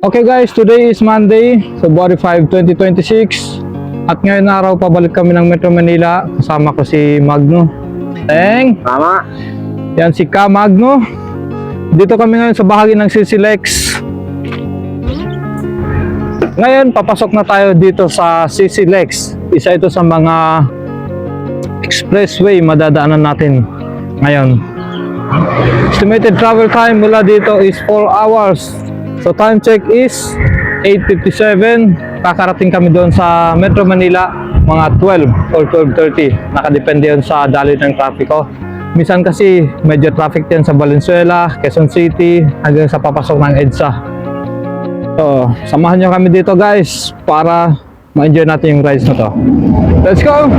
Okay guys, today is Monday, February 5, 2026. At ngayon na araw, pabalik kami ng Metro Manila. Kasama ko si Magno. Teng! Tama. Yan si Ka Magno. Dito kami ngayon sa bahagi ng CCLEX. Ngayon, papasok na tayo dito sa CCLEX. Isa ito sa mga expressway madadaanan natin ngayon. Estimated travel time mula dito is 4 hours. So time check is 8:57. Kakarating kami doon sa Metro Manila mga 12 or 12:30. Nakadepende yun sa daloy ng trapiko. Minsan kasi medyo traffic yan sa Valenzuela, Quezon City, hanggang sa papasok ng EDSA. So samahan nyo kami dito guys para ma-enjoy natin yung rides na to. Let's go!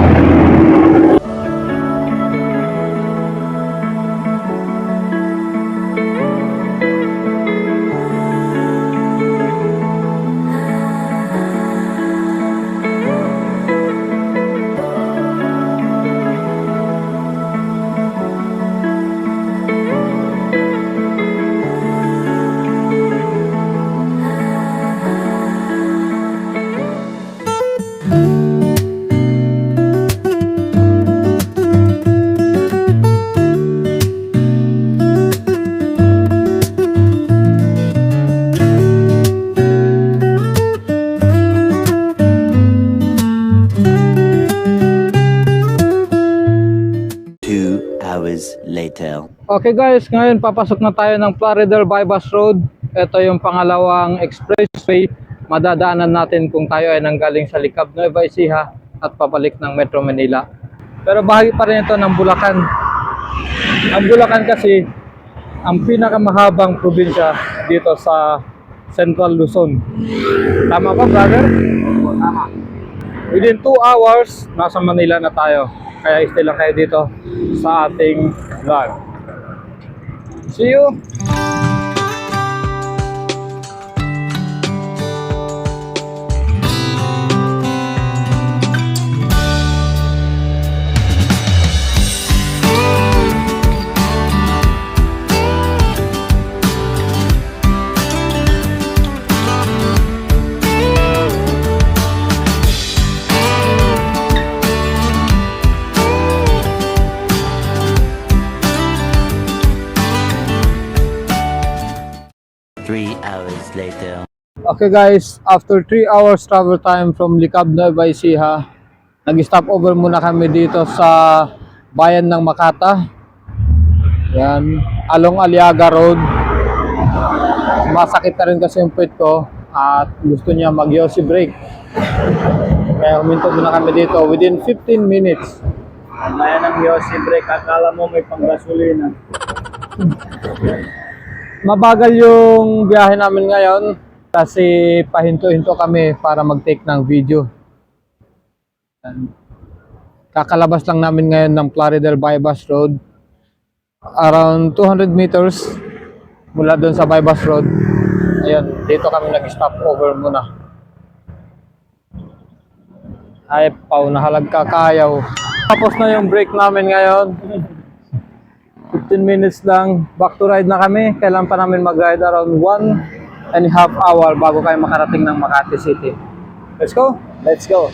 Later. Okay guys, ngayon papasok na tayo ng Plaridel Bypass Road. Ito yung pangalawang expressway madadaanan natin kung tayo ay nanggaling sa Licab, Nueva Ecija at papalik ng Metro Manila. Pero bahagi pa rin ito ng Bulacan. Ang Bulacan kasi ang pinakamahabang probinsya dito sa Central Luzon. Tama ba brother? Tama. Within 2 hours, nasa Manila na tayo. Kaya stay lang kayo dito sa ating vlog. See you! Later. Okay guys, after 3 hours travel time from Licab, Nueva Ecija, nag-stop over muna kami dito sa bayan ng Makata. Yan, along Aliaga Road. Masakit na rin kasi yung puwet ko at gusto niya mag-yosi break. Kaya huminto muna kami dito within 15 minutes. Bayan ng yosi break, akala mo may panggasolina. Mabagal yung biyahe namin ngayon kasi pahinto-hinto kami para mag-take ng video. Kakalabas lang namin ngayon ng Plaridel Bypass Road. Around 200 meters mula doon sa Bypass Road. Ayun, dito kami nag-stop over muna. Ay, pau, nahalag ka kayaw. Tapos na yung break namin ngayon. 15 minutes lang, back to ride na kami. Kailan pa namin mag-ride around 1.5 hour bago kayo makarating ng Makati City. Let's go! Let's go.